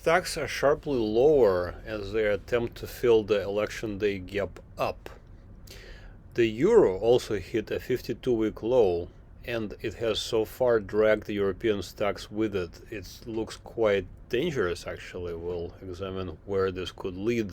stocks are sharply lower as they attempt to fill the election day gap up. The euro also hit a 52-week low, and it has so far dragged the European stocks with it. It looks quite dangerous, actually. We'll examine where this could lead.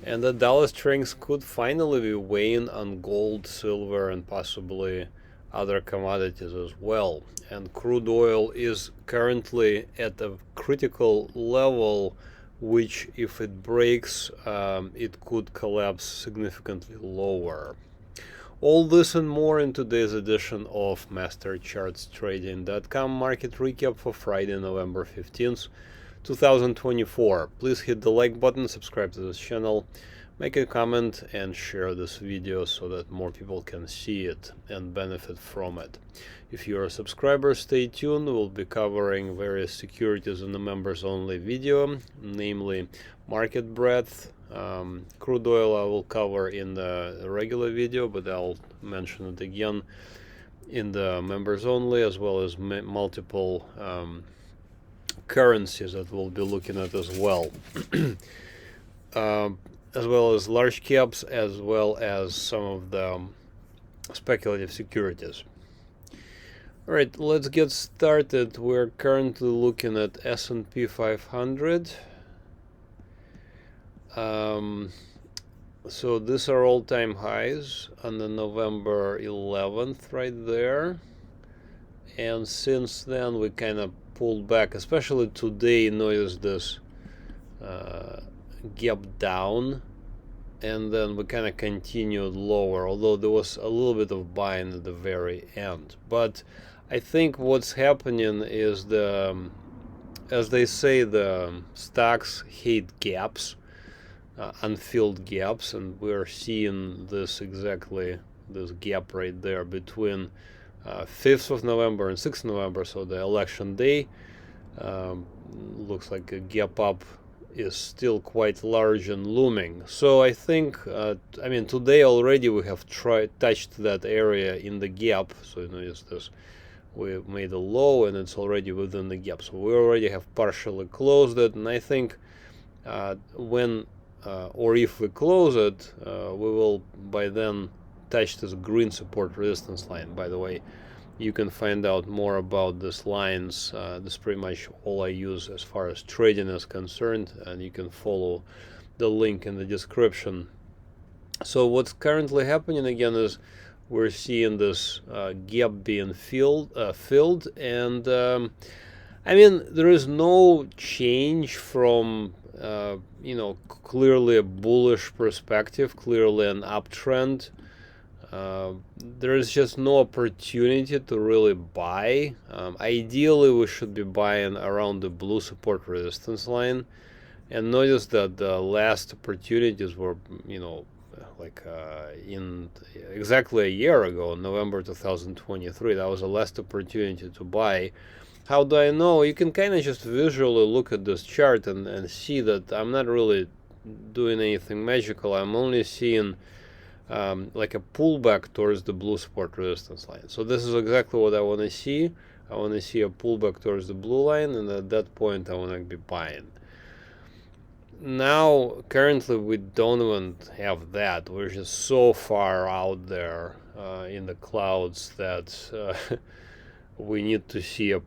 And the dollar strength could finally be weighing on gold, silver, and possibly other commodities as well. And crude oil is currently at a critical level, which if it breaks, it could collapse significantly lower. All this and more in today's edition of MasterChartsTrading.com market recap for Friday, November 15th, 2024. Please hit the like button, subscribe to this channel, make a comment, and share this video so that more people can see it and benefit from it. If you're a subscriber, stay tuned. We'll be covering various securities in the members only video, namely market breadth. Crude oil I will cover in the regular video, but I'll mention it again in the members only, as well as multiple currencies that we'll be looking at as well. As well as large caps, as well as some of the speculative securities. All right, let's get started. We're currently looking at S&P 500. So these are all-time highs on the November 11th right there. And since then, we kind of pulled back, especially today. Notice this gap down, and then we kind of continued lower, although there was a little bit of buying at the very end. But I think what's happening is as they say, the stocks hate gaps, unfilled gaps, and we're seeing this gap right there between 5th of November and 6th of November, so the election day. Looks like a gap up is still quite large and looming. So I think, today already we have touched that area in the gap. So you notice this, we made a low and it's already within the gap. So we already have partially closed it, and I think when or if we close it, we will by then touch this green support resistance line. By the way, you can find out more about these lines. This is pretty much all I use as far as trading is concerned, and you can follow the link in the description. So what's currently happening again is we're seeing this gap being filled, and there is no change from clearly a bullish perspective, clearly an uptrend. There is just no opportunity to really buy. Ideally, we should be buying around the blue support resistance line. And notice that the last opportunities were, in exactly a year ago, November 2023. That was the last opportunity to buy. How do I know? You can kind of just visually look at this chart and see that I'm not really doing anything magical. I'm only seeing like a pullback towards the blue support resistance line. So this is exactly what I want to see. I want to see a pullback towards the blue line, and at that point I want to be buying. Now currently we don't even have that. We're just so far out there in the clouds that we need to see a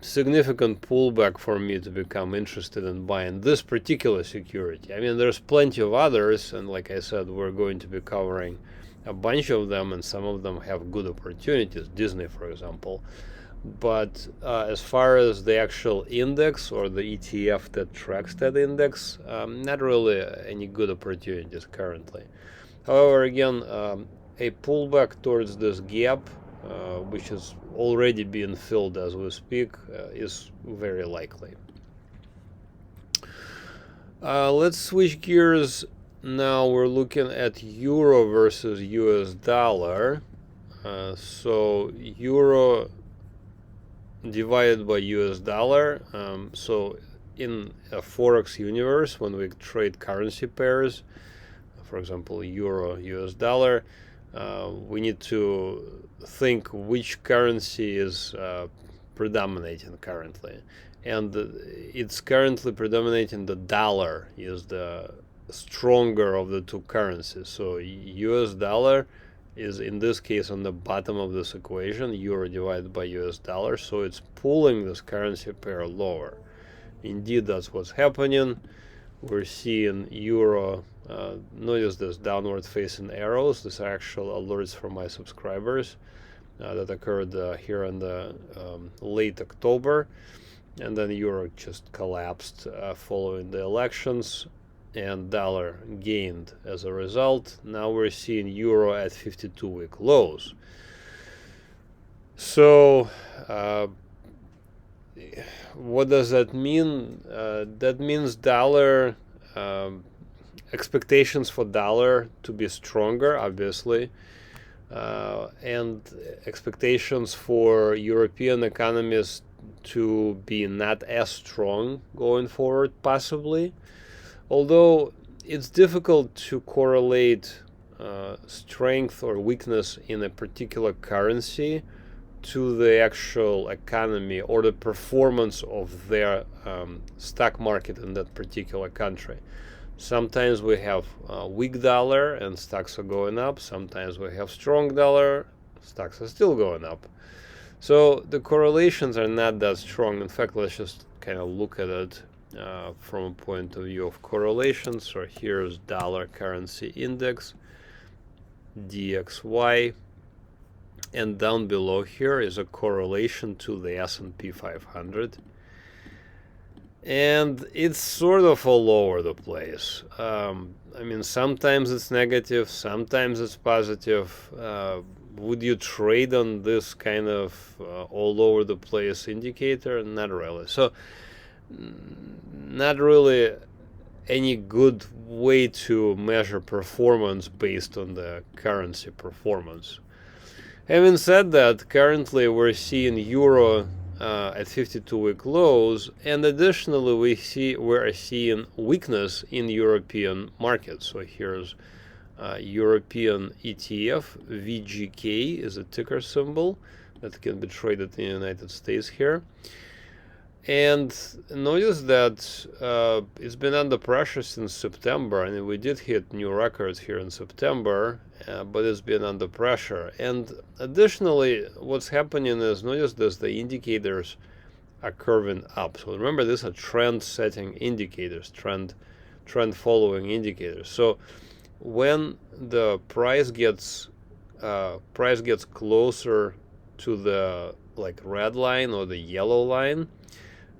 significant pullback for me to become interested in buying this particular security. There's plenty of others, and like I said, we're going to be covering a bunch of them, and some of them have good opportunities, Disney for example. But as far as the actual index or the ETF that tracks that index, not really any good opportunities currently. However, again, a pullback towards this gap, which is already being filled as we speak, is very likely. Let's switch gears. Now we're looking at euro versus US dollar. So euro divided by US dollar. So in a forex universe, when we trade currency pairs, for example euro US dollar, we need to think which currency is predominating currently. and it's currently predominating the dollar is the stronger of the two currencies. So US dollar is in this case on the bottom of this equation, euro divided by US dollar, so it's pulling this currency pair lower. Indeed, that's what's happening. We're seeing euro, notice this downward facing arrows. These are actual alerts from my subscribers that occurred here in the late October, and then euro just collapsed following the elections, and dollar gained as a result. Now we're seeing euro at 52-week lows. So what does that mean? That means dollar expectations for dollar to be stronger, obviously, and expectations for European economies to be not as strong going forward, possibly. Although it's difficult to correlate strength or weakness in a particular currency to the actual economy or the performance of their stock market in that particular country. Sometimes we have a weak dollar and stocks are going up. Sometimes we have strong dollar, stocks are still going up. So the correlations are not that strong. In fact, let's just kind of look at it from a point of view of correlations. So here's dollar currency index, DXY, and down below here is a correlation to the S&P 500. And it's sort of all over the place. I mean, sometimes it's negative, sometimes it's positive. Would you trade on this kind of all over the place indicator? Not really. So not really any good way to measure performance based on the currency performance. Having said that, currently we're seeing euro at 52-week lows, and additionally we're seeing weakness in European markets. So here's European ETF, VGK is a ticker symbol that can be traded in the United States here. And notice that it's been under pressure since September, and we did hit new records here in September, but it's been under pressure. And additionally, what's happening is, notice this, the indicators are curving up. So remember, these are trend-setting indicators, trend-following indicators. So when the price gets closer to the red line or the yellow line,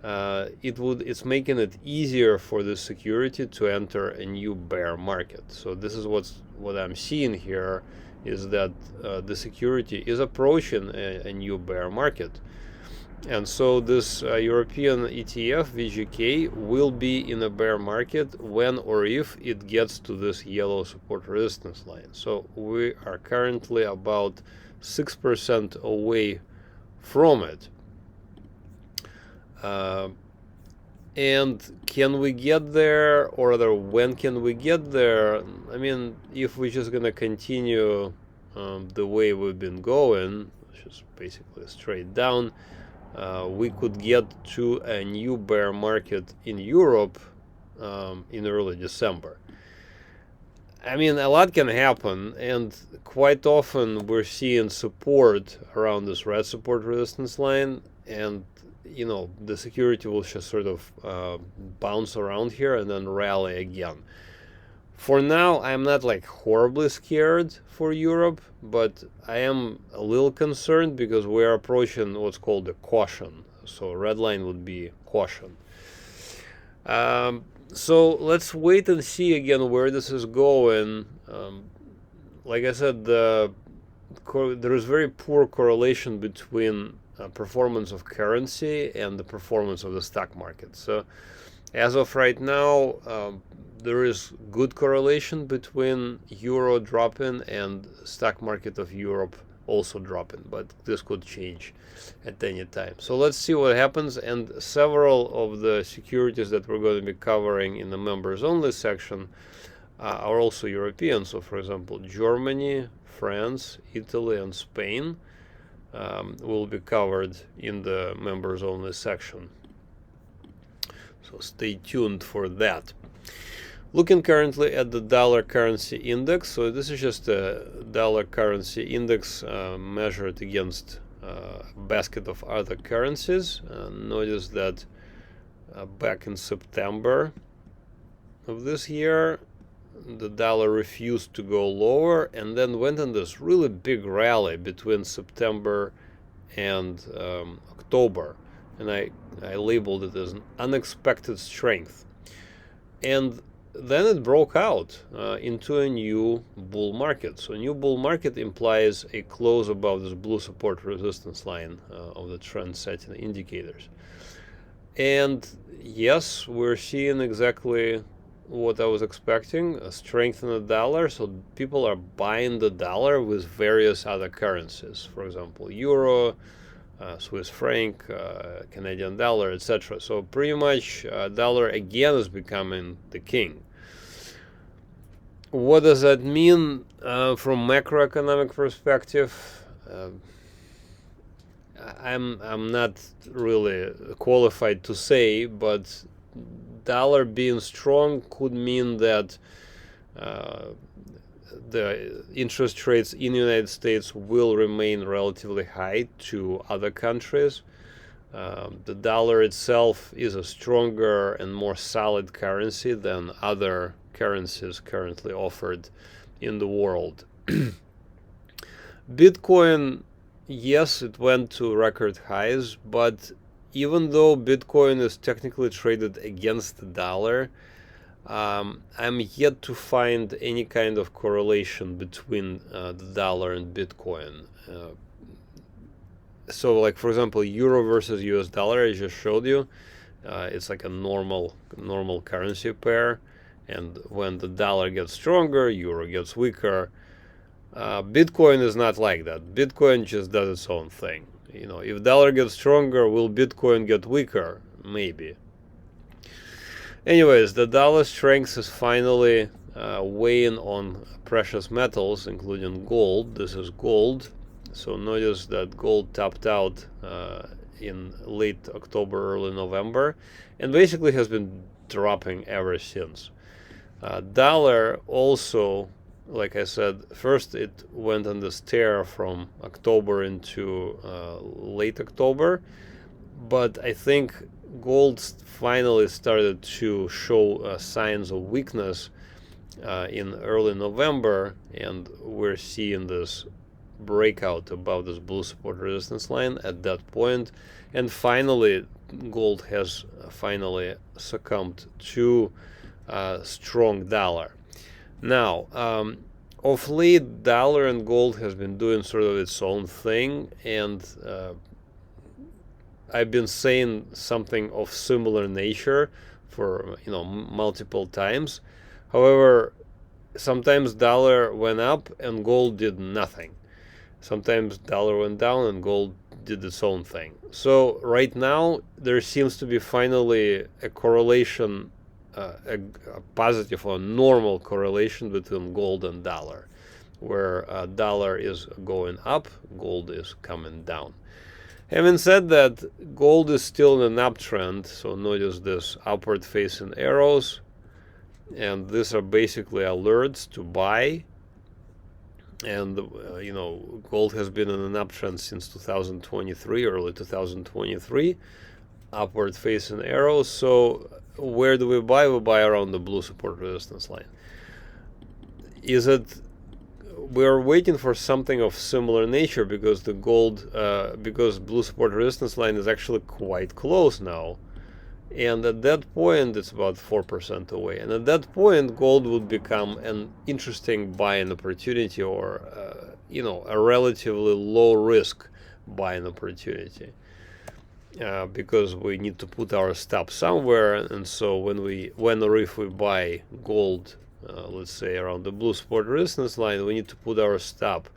it's making it easier for the security to enter a new bear market. So this is what I'm seeing here, is that the security is approaching a new bear market. And so this European ETF VGK will be in a bear market when or if it gets to this yellow support resistance line. So we are currently about 6% away from it. And can we get there, or rather, when can we get there? I mean, if we're just going to continue the way we've been going, which is basically straight down, we could get to a new bear market in Europe in early December. I mean, a lot can happen, and quite often we're seeing support around this red support resistance line, and the security will just sort of bounce around here and then rally again. For now, I'm not horribly scared for Europe, but I am a little concerned because we're approaching what's called a caution. So red line would be caution. So let's wait and see again where this is going. Like I said, there is very poor correlation between performance of currency and the performance of the stock market. So as of right now, there is good correlation between euro dropping and stock market of Europe also dropping, but this could change at any time. So let's see what happens. And several of the securities that we're going to be covering in the members only section are also European. So for example, Germany, France, Italy, and Spain will be covered in the members only section. So stay tuned for that. Looking currently at the dollar currency index, so this is just a dollar currency index measured against a basket of other currencies. Notice that back in September of this year, the dollar refused to go lower and then went on this really big rally between September and October, and I labeled it as an unexpected strength. And then it broke out into a new bull market. So a new bull market implies a close above this blue support resistance line of the trend setting indicators. And yes, we're seeing exactly what I was expecting, a strength in the dollar. So people are buying the dollar with various other currencies, for example, euro, Swiss franc, Canadian dollar, etc. So pretty much dollar again is becoming the king. What does that mean from macroeconomic perspective? I'm not really qualified to say, but dollar being strong could mean that the interest rates in the United States will remain relatively high to other countries. The dollar itself is a stronger and more solid currency than other currencies currently offered in the world. Bitcoin, yes, it went to record highs, but even though Bitcoin is technically traded against the dollar, I'm yet to find any kind of correlation between the dollar and Bitcoin. So, like for example, euro versus US dollar, I just showed you, it's like a normal currency pair, and when the dollar gets stronger, euro gets weaker. Bitcoin is not like that. Bitcoin just does its own thing. You know, if dollar gets stronger, will Bitcoin get weaker? Maybe. Anyways, the dollar strength is finally weighing on precious metals, including gold. This is gold. So notice that gold topped out in late October, early November, and basically has been dropping ever since. Dollar also, like I said, first it went on this tear from October into late October, but I think gold finally started to show signs of weakness in early November, and we're seeing this breakout above this blue support resistance line at that point, and finally gold has finally succumbed to strong dollar. Now, of late, dollar and gold has been doing sort of its own thing, and I've been saying something of similar nature for multiple times. However, sometimes dollar went up and gold did nothing. Sometimes dollar went down and gold did its own thing. So right now there seems to be finally a correlation, a positive or normal correlation between gold and dollar, where dollar is going up, gold is coming down. Having said that, gold is still in an uptrend, so notice this upward facing arrows, and these are basically alerts to buy. And gold has been in an uptrend since 2023, early 2023, upward facing arrows. So where do we buy? We buy around the blue support resistance line. We're waiting for something of similar nature, because the gold, because blue support resistance line is actually quite close now, and at that point it's about 4% away, and at that point gold would become an interesting buying opportunity, or a relatively low risk buying opportunity, because we need to put our stop somewhere. And so when or if we buy gold, let's say around the blue support resistance line, we need to put our stop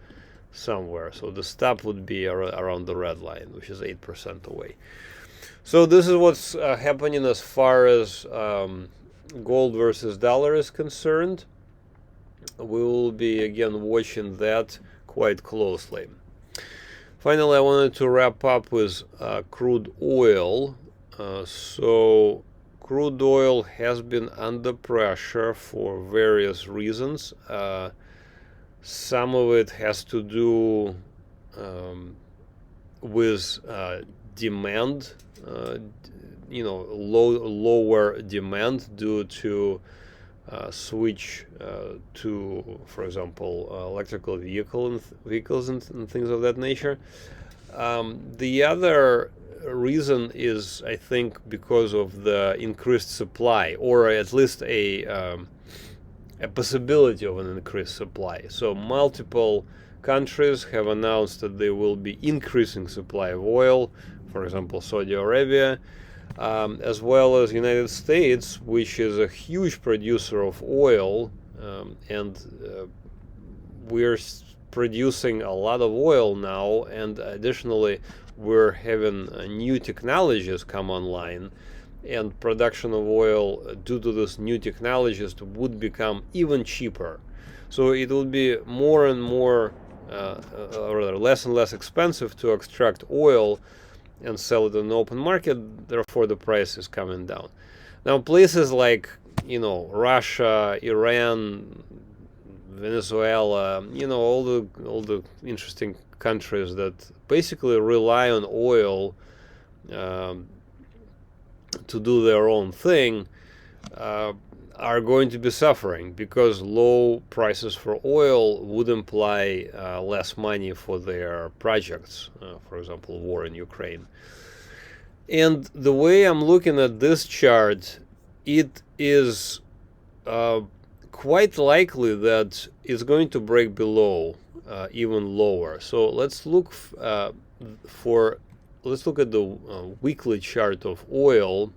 somewhere. So the stop would be around the red line, which is 8% away. So this is what's happening as far as gold versus dollar is concerned. We will be again watching that quite closely. Finally, I wanted to wrap up with crude oil. So crude oil has been under pressure for various reasons. Some of it has to do with demand, lower demand due to switch to, for example, electrical vehicles and things of that nature. The other reason is, I think, because of the increased supply, or at least a possibility of an increased supply. So multiple countries have announced that they will be increasing supply of oil, for example, Saudi Arabia, as well as United States, which is a huge producer of oil, and we're producing a lot of oil now, and additionally we're having new technologies come online, and production of oil due to these new technologies would become even cheaper. So it would be more and more, or rather less and less expensive to extract oil and sell it in the open market. Therefore the price is coming down. Now places like Russia, Iran, Venezuela, all the interesting countries that basically rely on oil to do their own thing, are going to be suffering, because low prices for oil would imply less money for their projects, for example, war in Ukraine. And the way I'm looking at this chart, it is quite likely that it's going to break below even lower. So let's look let's look at the weekly chart of oil,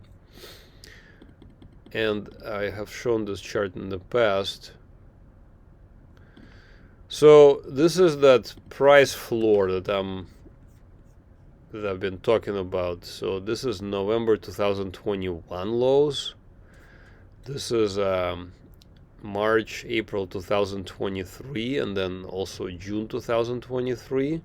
and I have shown this chart in the past. So this is that price floor that I've been talking about. So this is November 2021 lows. This is March, April 2023, and then also June 2023.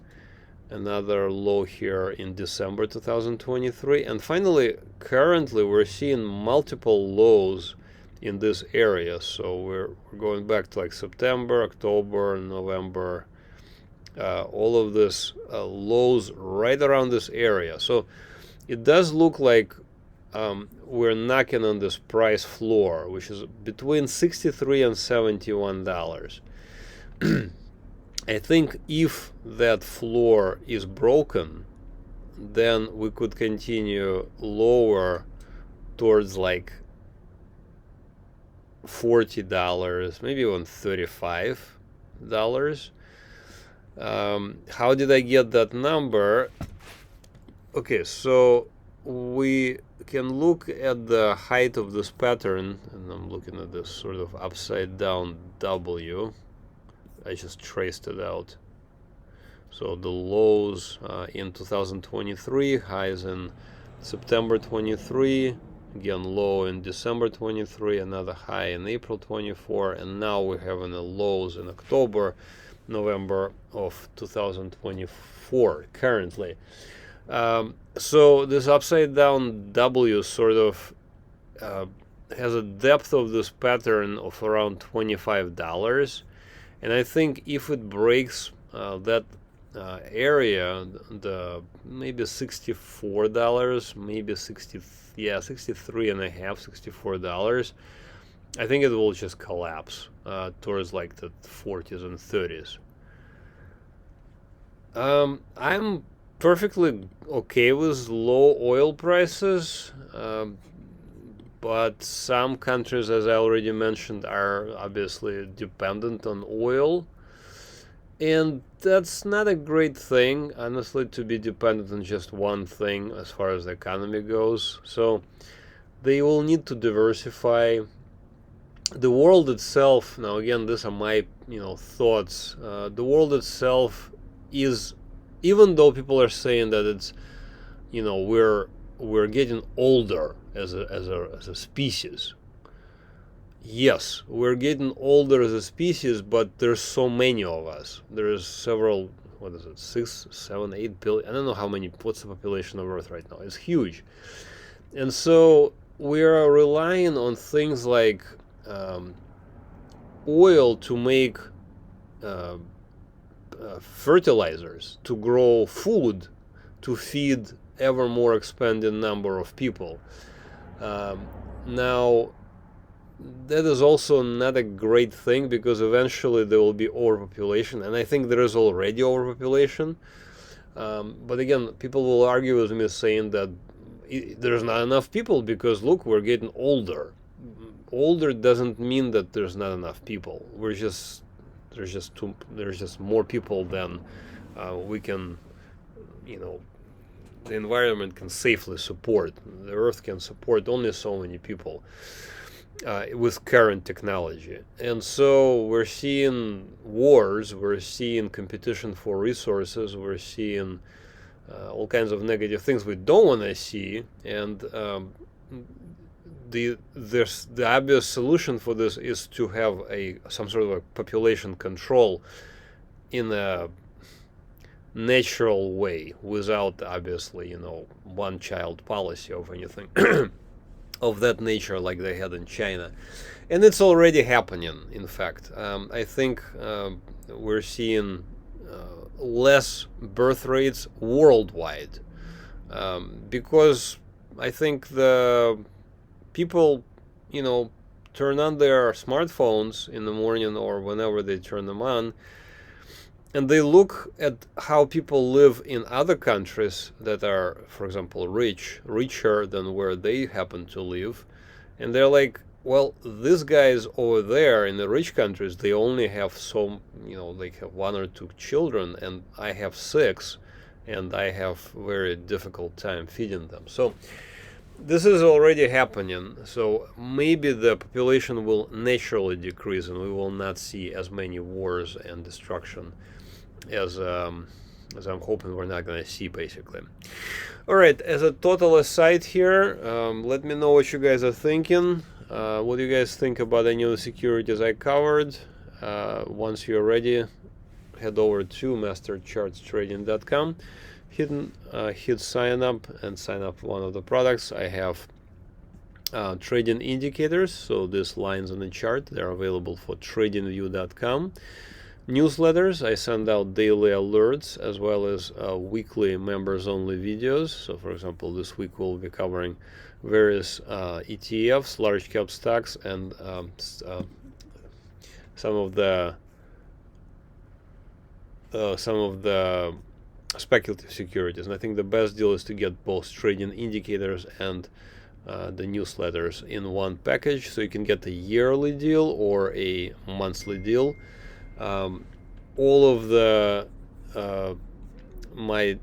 Another low here in December 2023. And finally, currently we're seeing multiple lows in this area. So we're going back to like September, October, November, all of this lows right around this area. So it does look like we're knocking on this price floor, which is between $63 and $71. I think if that floor is broken, then we could continue lower towards like $40, maybe even $35. How did I get that number? Okay, so we can look at the height of this pattern, and I'm looking at this sort of upside down W. I just traced it out. So the lows in 2023, highs in September 23, again low in December 23, another high in April 24, and now we're having the lows in October, November of 2024 currently. So this upside down W sort of has a depth of this pattern of around $25. And I think if it breaks that area, the maybe $64, maybe $63 and a half, $64, I think it will just collapse towards like the 40s and 30s. I'm perfectly okay with low oil prices, but some countries, as I already mentioned, are obviously dependent on oil, and that's not a great thing, honestly, to be dependent on just one thing as far as the economy goes. So they will need to diversify. The world itself, now again, these are my thoughts, the world itself is, even though people are saying that it's we're getting older as a species. Yes, we're getting older as a species, but there's so many of us. There's several, 6, 7, 8 billion. I don't know how many. What's the population of Earth right now? It's huge. And so we are relying on things like oil to make fertilizers, to grow food, to feed ever more expanding number of people. Now, that is also not a great thing, because eventually there will be overpopulation, and I think there is already overpopulation. But again, people will argue with me saying that there's not enough people because look, we're getting older. Older doesn't mean that there's not enough people. There's just more people than we can, the environment can safely support. The Earth can support only so many people with current technology. And so we're seeing wars, we're seeing competition for resources, we're seeing all kinds of negative things we don't want to see. And the obvious solution for this is to have some sort of a population control in a natural way, without obviously one child policy of anything of that nature like they had in China. And it's already happening. In fact, I think we're seeing less birth rates worldwide, because I think the people turn on their smartphones in the morning or whenever they turn them on, and they look at how people live in other countries that are, for example, richer than where they happen to live. And they're like, well, these guys over there in the rich countries, they only have they have 1 or 2 children, and I have 6, and I have very difficult time feeding them. So this is already happening. So maybe the population will naturally decrease, and we will not see as many wars and destruction as I'm hoping we're not going to see, basically. All right, as a total aside here, let me know what you guys are thinking. What do you guys think about any of the securities I covered? Once you're ready, head over to MasterChartsTrading.com, hit sign up, and sign up for one of the products. I have trading indicators, so these lines on the chart, they're available for TradingView.com. Newsletters, I send out daily alerts as well as weekly members-only videos. So, for example, this week we'll be covering various ETFs, large cap stocks, and some of the speculative securities. And I think the best deal is to get both trading indicators and the newsletters in one package, so you can get a yearly deal or a monthly deal. All of the my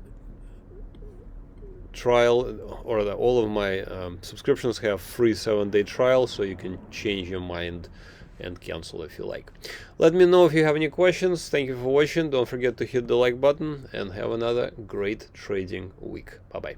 trial all of my subscriptions have free 7-day trial, so you can change your mind and cancel if you like. Let me know if you have any questions. Thank you for watching. Don't forget to hit the like button, and have another great trading week. Bye bye.